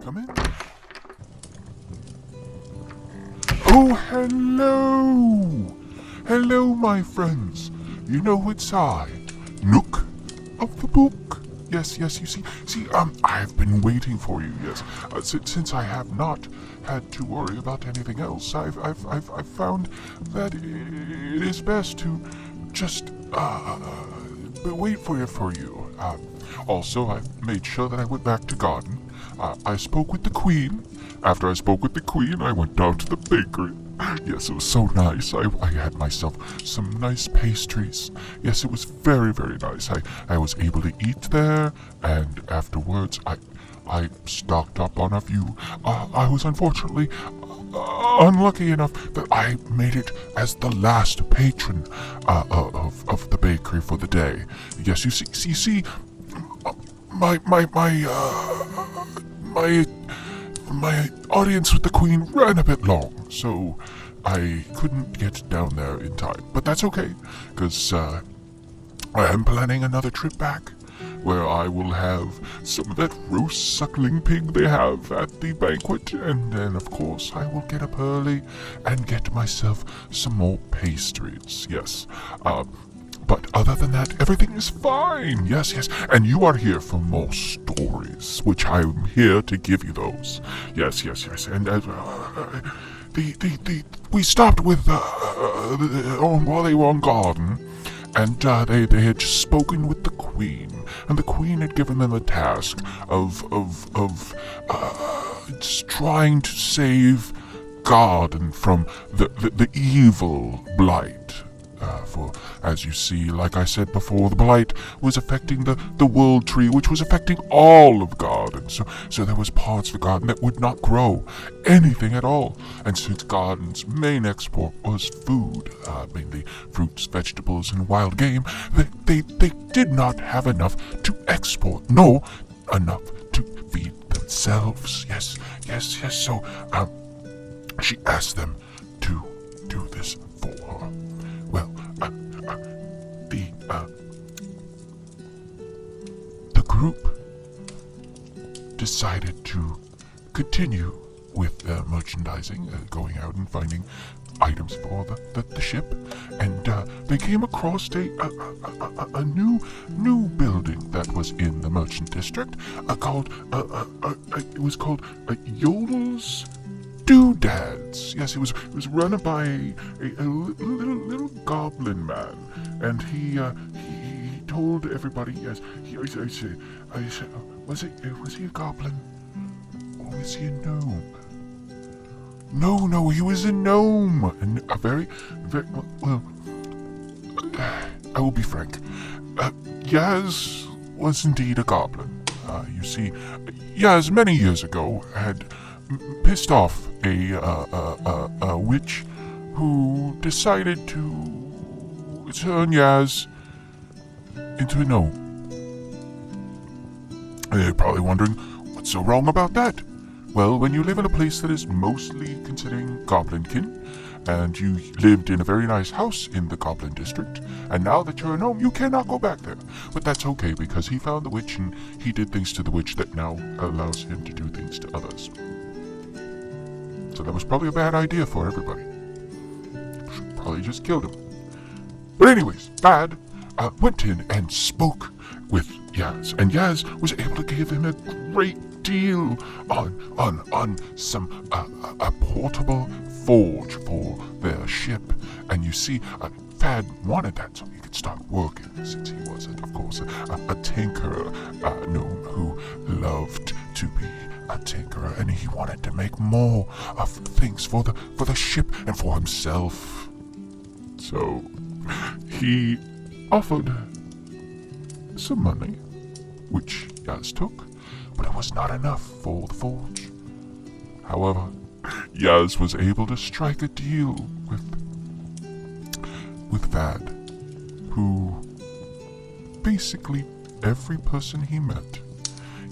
Come in. Oh, hello! Hello, my friends. You know it's I, Nook of the book. Yes, you see, I've been waiting for you, yes. Since I have not had to worry about anything else, I've found that it is best to just, wait for you. Also, I made sure that I went back to garden. I spoke with the queen. After I spoke with the queen, I went down to the bakery. Yes, it was so nice. I had myself some nice pastries. Yes, it was very, very nice. I was able to eat there, and afterwards I stocked up on a few. I was unfortunately unlucky enough that I made it as the last patron of the bakery for the day. Yes, you see, my audience with the queen ran a bit long, so I couldn't get down there in time. But that's okay, because I am planning another trip back, where I will have some of that roast suckling pig they have at the banquet, and then, of course, I will get up early and get myself some more pastries, yes. But other than that, everything is fine. Yes. And you are here for more stories, which I'm here to give you those. Yes. And we stopped with while they were on garden, and they had just spoken with the queen, and the queen had given them a task of just trying to save garden from the evil blight. For, as you see, like I said before, the blight was affecting the world tree, which was affecting all of garden. So there was parts of the garden that would not grow anything at all. And since garden's main export was food, mainly fruits, vegetables, and wild game, they did not have enough to export. No, enough to feed themselves. Yes. So, she asked them to do this for her. Well, the group decided to continue with their merchandising, going out and finding items for the ship, and they came across a new building that was in the merchant district, called it was called Yodel's Doodads. Yes, it was run by a little goblin man, and he told everybody. Yes, I said, was he a goblin, or was he a gnome? No, he was a gnome, and a very well. I will be frank. Yaz was indeed a goblin. You see, Yaz many years ago had pissed off a witch who decided to turn Yaz into a gnome. And you're probably wondering, what's so wrong about that? Well, when you live in a place that is mostly considering goblinkin, and you lived in a very nice house in the Goblin District, and now that you're a gnome, you cannot go back there. But that's okay, because he found the witch, and he did things to the witch that now allows him to do things to others. So that was probably a bad idea for everybody. Should probably just killed him. But anyways, Bad went in and spoke with Yaz, and Yaz was able to give him a great deal on some a portable forge for their ship. And you see, Fad wanted that so he could start working, since he was, of course, a tinkerer gnome who loved to be a tinkerer, and he wanted to make more of things for the ship and for himself. So he offered some money, which Yaz took, but it was not enough for the forge. However, Yaz was able to strike a deal with Vad, who basically every person he met,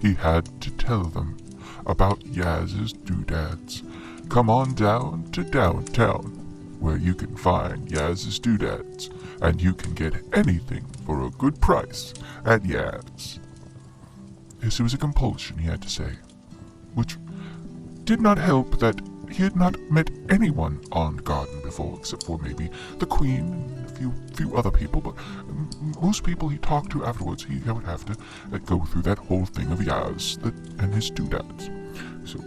he had to tell them about Yaz's doodads. Come on down to downtown, where you can find Yaz's doodads, and you can get anything for a good price at Yaz. Yes, it was a compulsion, he had to say. which did not help that he had not met anyone on garden before, except for maybe the Queen and a few other people. But most people he talked to afterwards, he would have to go through that whole thing of Yaz and his two dads. So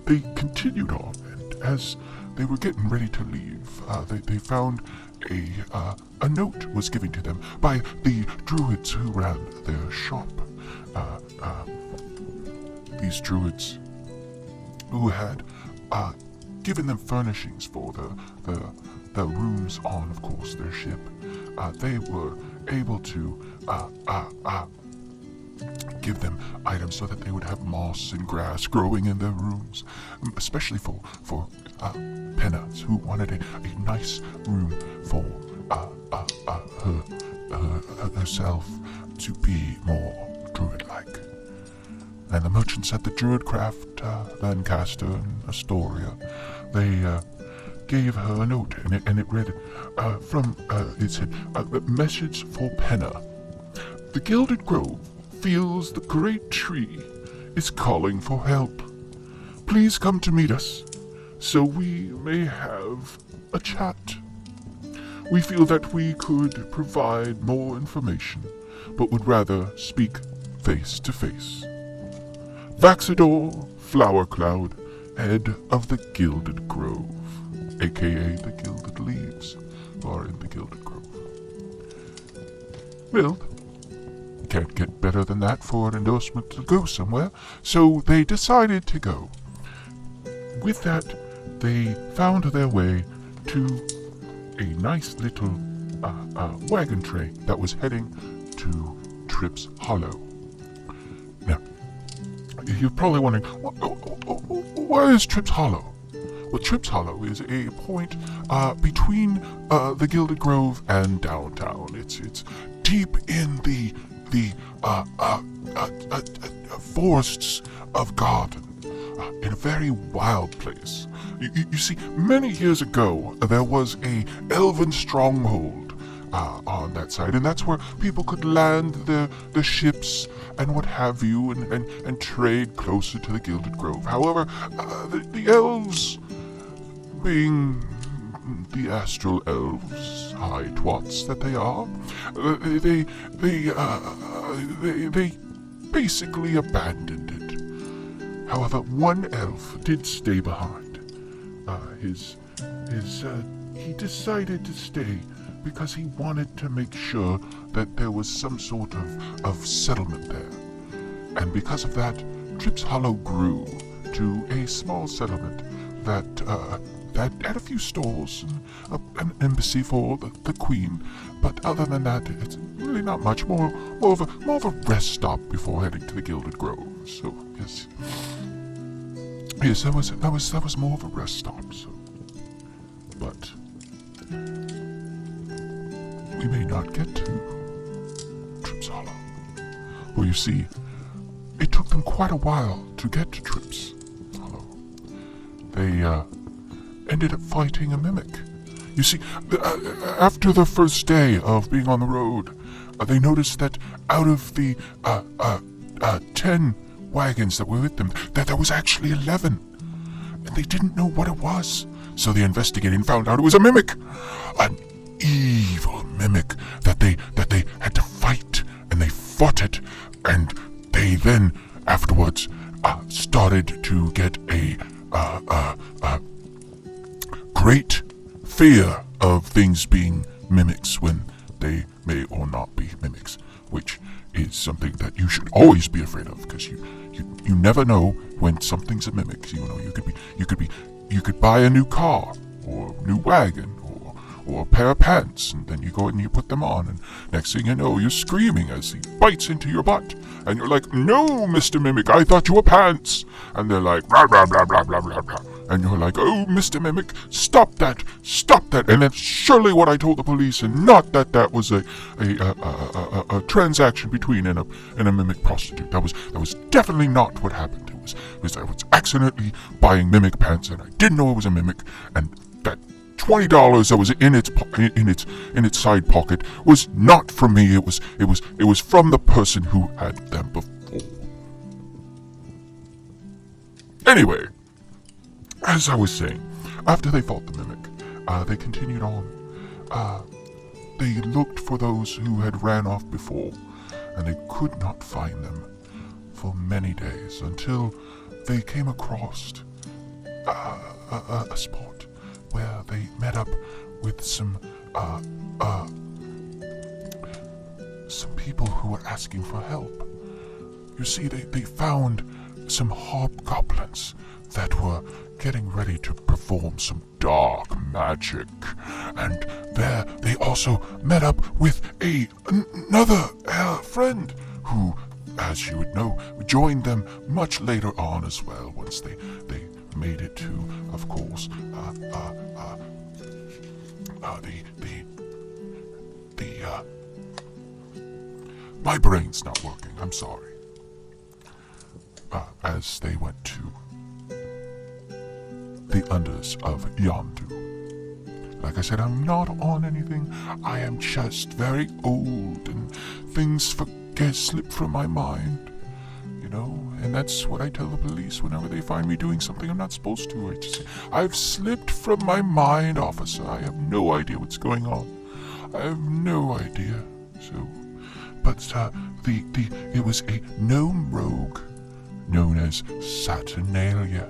they continued on, and as they were getting ready to leave, they found a note was given to them by the druids who ran their shop. These druids who had given them furnishings for the rooms on, of course, their ship. They were able to give them items so that they would have moss and grass growing in their rooms, especially for Pennas, who wanted a nice room for herself to be more druid-like. And the merchants at the Druidcraft, Lancaster and Astoria, they gave her a note, and it read, it said, message for Penna. The Gilded Grove feels the great tree is calling for help. Please come to meet us, so we may have a chat. We feel that we could provide more information, but would rather speak face to face. Vaxador Flowercloud, head of the Gilded Grove, aka the Gilded Leaves, are in the Gilded Grove. Well, can't get better than that for an endorsement to go somewhere, so they decided to go. With that, they found their way to a nice little wagon train that was heading to Tripp's Hollow. Now, you're probably wondering, where is Tripp's Hollow? Well, Tripp's Hollow is a point between the Gilded Grove and downtown. It's deep in the forests of Garden, in a very wild place. You see, many years ago, there was a elven stronghold on that side, and that's where people could land their ships and what have you, and trade closer to the Gilded Grove. However, the elves, being the astral elves, high twats that they are, they basically abandoned it. However, one elf did stay behind. He decided to stay because he wanted to make sure that there was some sort of settlement there. And because of that, Tripp's Hollow grew to a small settlement that had a few stores, an embassy for the Queen, but other than that, it's really not much. More of a rest stop before heading to the Gilded Grove. So yes, that was more of a rest stop. So, but we may not get to Tripp's Hollow. Well, you see, it took them quite a while to get to Tripp's Hollow. They ended up fighting a mimic. You see, after the first day of being on the road, they noticed that out of the 10 wagons that were with them, that there was actually 11. And they didn't know what it was. So they investigated and found out it was a mimic. An evil mimic that they had to fight, and they fought it, and they then afterwards started to get a great fear of things being mimics when they may or not be mimics, which is something that you should always be afraid of, because you never know when something's a mimic. You know, you could buy a new car or a new wagon or a pair of pants, and then you go and you put them on, and next thing you know, you're screaming as he bites into your butt, and you're like, "No, Mr. Mimic, I thought you were pants," and they're like, "Blah blah blah blah blah blah blah," and you're like, "Oh, Mr. Mimic, stop that, and that's surely what I told the police, and not that was a transaction between and a mimic prostitute. That was definitely not what happened. It was I was accidentally buying mimic pants, and I didn't know it was a mimic, and that $20 that was in its side pocket was not from me. It was from the person who had them before." Anyway, as I was saying, after they fought the mimic, they continued on. They looked for those who had ran off before, and they could not find them for many days until they came across a spot where they met up with some people who were asking for help. You see, they found some hobgoblins that were getting ready to perform some dark magic, and there they also met up with another friend who, as you would know, joined them much later on as well, once they made it to, of course, my brain's not working, I'm sorry. As they went to the unders of Yondu. Like I said, I'm not on anything. I am just very old and things slip from my mind. You know, and that's what I tell the police whenever they find me doing something I'm not supposed to. I just say, I've slipped from my mind, officer. I have no idea what's going on. I have no idea. So, but it was a gnome rogue known as Saturnalia,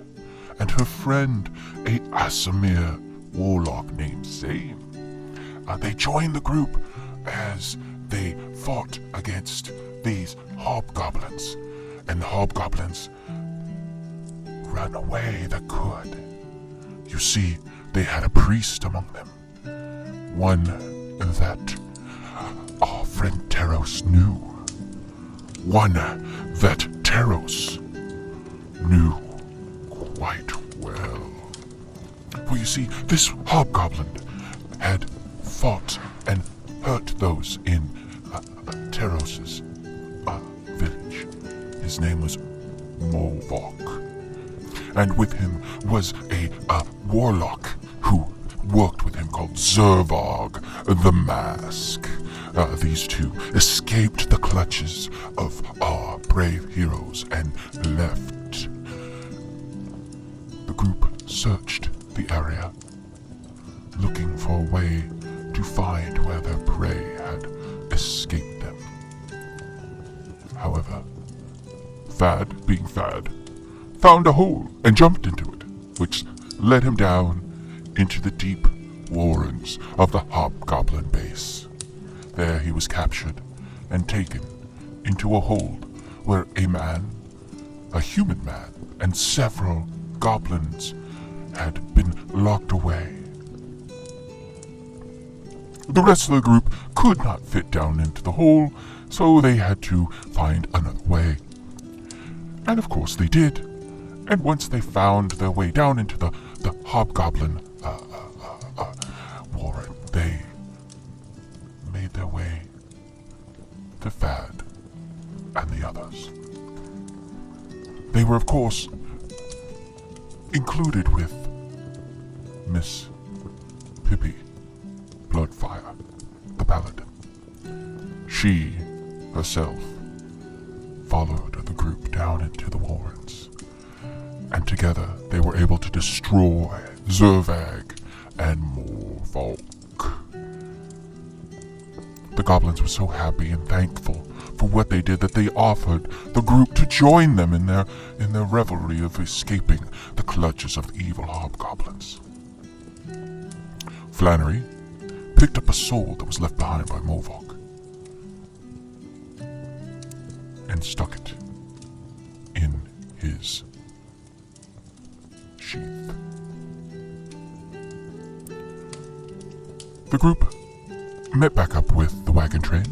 and her friend, a Asimir warlock named Zane. They joined the group as they fought against these hobgoblins, and the hobgoblins ran away that could. You see, they had a priest among them, one that our friend Teros knew, one that Teros knew quite well. For you see, this hobgoblin had fought and hurt those in Teros's village. His name was Movok, and with him was a warlock who worked with him called Zervog the Mask. These two escaped the clutches of our brave heroes and left. The group searched the area, looking for a way to find where their prey had escaped them. However, Thad, being Thad, found a hole and jumped into it, which led him down into the deep warrens of the hobgoblin base. There he was captured and taken into a hold where a human man, and several goblins had been locked away. The rest of the group could not fit down into the hole, so they had to find another way. And of course they did. And once they found their way down into the hobgoblin warren, they made their way to Thad and the others. They were, of course, included with Miss Pippi Bloodfire, the paladin. She herself followed the group down into the warrens, and together they were able to destroy Zervag and Morvolk. The goblins were so happy and thankful for what they did that they offered the group to join them in their revelry of escaping the clutches of the evil hobgoblins. Flannery picked up a sword that was left behind by Morvolk and stuck it in his sheath. The group met back up with the wagon train,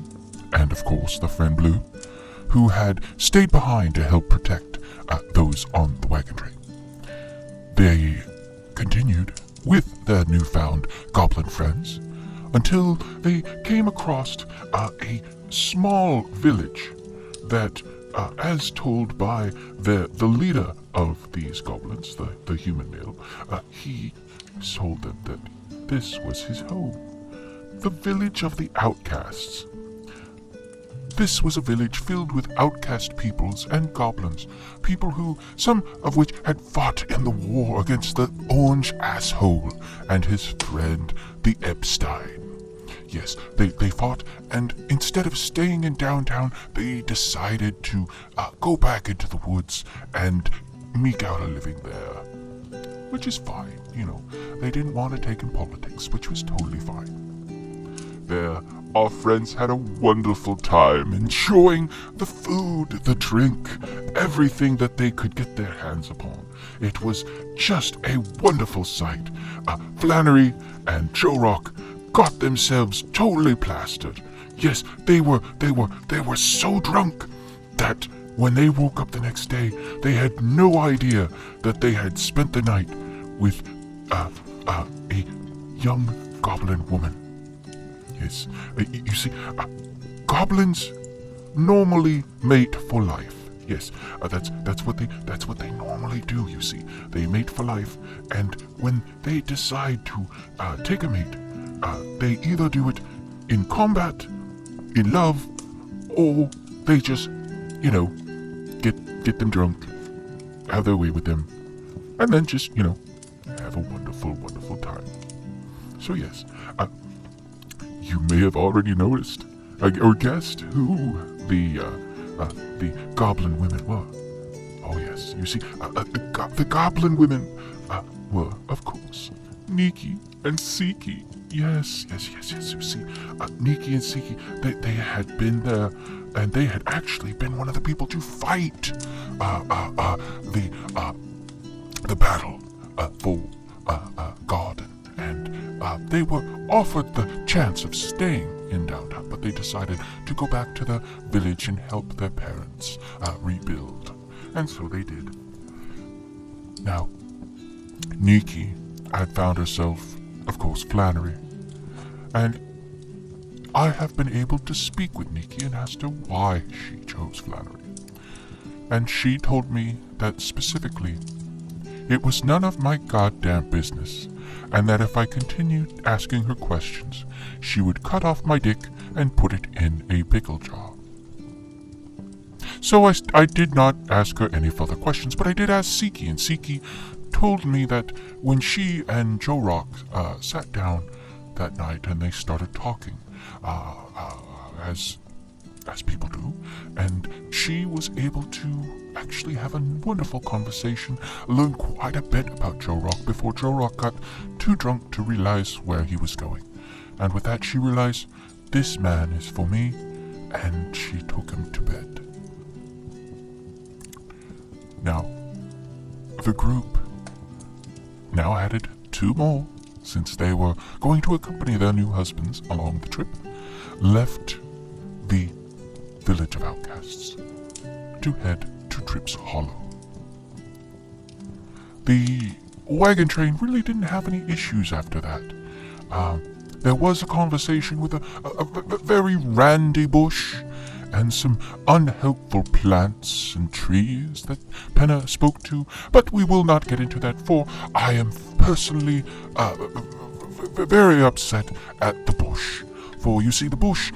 and of course the friend Blue, who had stayed behind to help protect those on the wagon train. They continued with their newfound goblin friends until they came across a small village that, as told by the leader of these goblins, the human male, he told them that this was his home. The village of the outcasts. this was a village filled with outcast peoples and goblins, people who, some of which had fought in the war against the orange asshole and his friend, the Epstein. Yes, they fought, and instead of staying in downtown, they decided to go back into the woods and eke out a living there. Which is fine, They didn't want to take in politics, which was totally fine. There, our friends had a wonderful time enjoying the food, the drink, everything that they could get their hands upon. It was just a wonderful sight. Flannery and Joe Rock got themselves totally plastered. Yes, they were so drunk that when they woke up the next day, they had no idea that they had spent the night with a young goblin woman. Yes, you see, goblins normally mate for life. Yes, that's what they normally do. You see, they mate for life, and when they decide to take a mate, they either do it in combat, in love, or they just, get them drunk, have their way with them, and then just, have a wonderful, wonderful time. So yes, you may have already noticed or guessed who the goblin women were. Oh yes, you see, the goblin women were, of course, Niki and Siki. Yes. You see, Niki and Siki, they had been there, and they had actually been one of the people to fight the battle for Garden, and they were offered the chance of staying in downtown, but they decided to go back to the village and help their parents rebuild, and so they did. Now, Niki had found herself, of course, Flannery, and I have been able to speak with Niki and asked her why she chose Flannery. And she told me that specifically, it was none of my goddamn business, and that if I continued asking her questions, she would cut off my dick and put it in a pickle jar. So I did not ask her any further questions, but I did ask Siki, and Siki told me that when she and Joe Rock sat down that night and they started talking, as people do, and she was able to actually have a wonderful conversation, learn quite a bit about Joe Rock before Joe Rock got too drunk to realize where he was going. And with that, she realized, this man is for me, and she took him to bed. Now, the group now added 2 more, since they were going to accompany their new husbands along the trip, left the village of outcasts to head to Tripp's Hollow. The wagon train really didn't have any issues after that. There was a conversation with a very randy bush and some unhelpful plants and trees that Penna spoke to, but we will not get into that, for I am personally very upset at the bush. For you see, the bush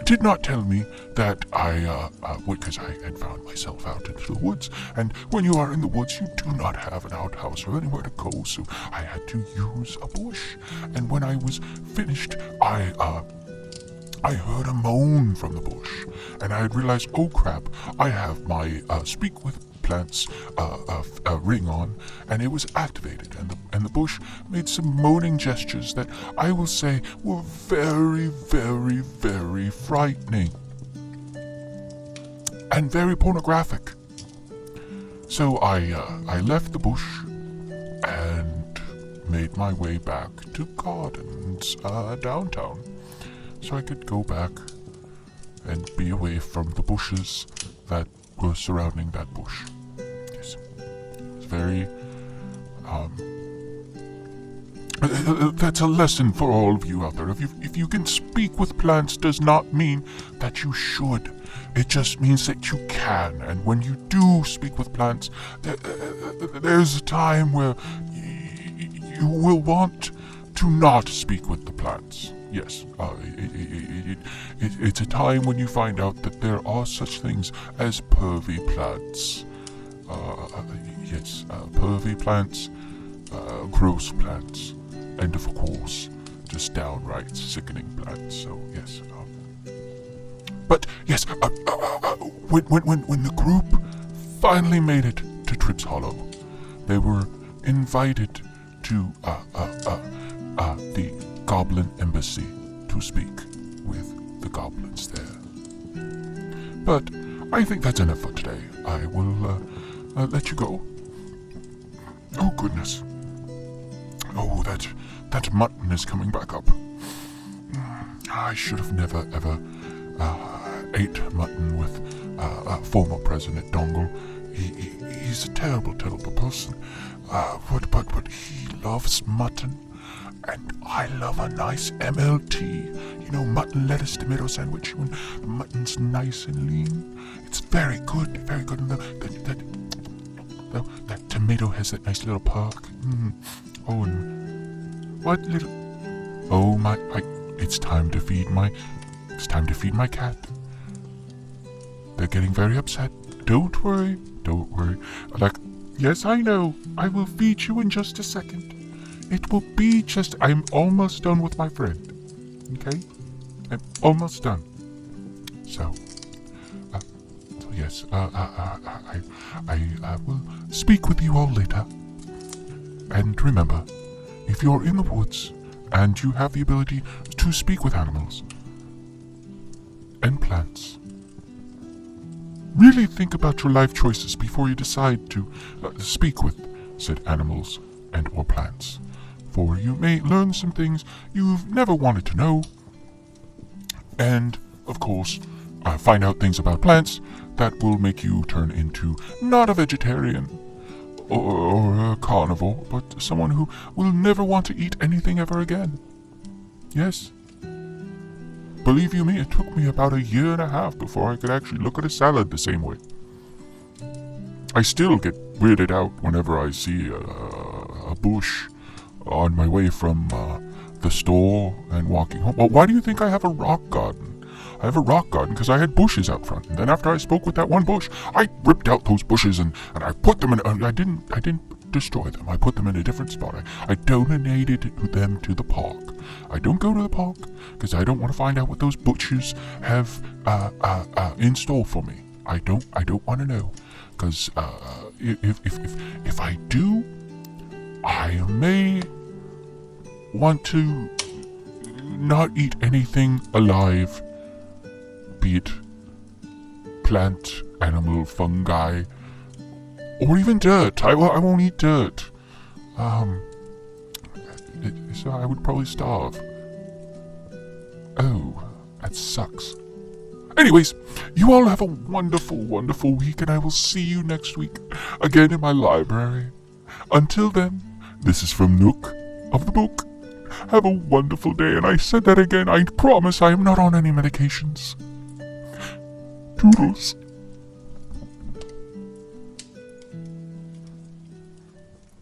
did not tell me that because I had found myself out into the woods, and when you are in the woods, you do not have an outhouse or anywhere to go, so I had to use a bush. And when I was finished, I heard a moan from the bush, and I had realized, oh crap, I have my speak with plants ring on, and it was activated, and the bush made some moaning gestures that I will say were very, very, very frightening and very pornographic. So I left the bush and made my way back to Gardens downtown, so I could go back and be away from the bushes that were surrounding that bush. Yes. It's very, that's a lesson for all of you out there. If you can speak with plants does not mean that you should. It just means that you can. And when you do speak with plants, there's a time where you will want to not speak with the plants. yes, it's a time when you find out that there are such things as pervy plants. Yes, pervy plants, gross plants, and of course, just downright sickening plants. So yes, but yes, when the group finally made it to Trips Hollow, they were invited to the Goblin Embassy to speak with the goblins there. But I think that's enough for today. I will let you go. Oh goodness. Oh, that mutton is coming back up. I should have never ever ate mutton with former President Dongle. He's a terrible, terrible person. But he loves mutton, and I love a nice MLT. You know, mutton, lettuce, tomato sandwich when the mutton's nice and lean. It's very good, very good. And that tomato has that nice little perk. Oh, and what little? Oh my! It's time to feed my cat. They're getting very upset. Don't worry. Like, yes, I know. I will feed you in just a second. It will be just. I'm almost done with my friend. Okay, I'm almost done. So yes. I will speak with you all later. And remember, if you're in the woods and you have the ability to speak with animals and plants, really think about your life choices before you decide to speak with said animals and or plants, for you may learn some things you've never wanted to know, and, of course, find out things about plants that will make you turn into not a vegetarian or a carnivore, but someone who will never want to eat anything ever again. Yes. Believe you me, it took me about 1.5 years before I could actually look at a salad the same way. I still get weirded out whenever I see a bush on my way from the store and walking home. Well, why do you think I have a rock garden? I have a rock garden because I had bushes out front, and then after I spoke with that one bush, I ripped out those bushes and I put them in. I didn't destroy them. I put them in a different spot. I donated them to the park. I don't go to the park because I don't want to find out what those butchers have in store for me. I don't want to know, because if I do, I may want to not eat anything alive, be it plant, animal, fungi, or even dirt. I won't eat dirt. So I would probably starve. Oh, that sucks. Anyways, you all have a wonderful, wonderful week, and I will see you next week again in my library. Until then, this is from Nook of the book. Have a wonderful day, and I said that again. I promise I am not on any medications. Toodles.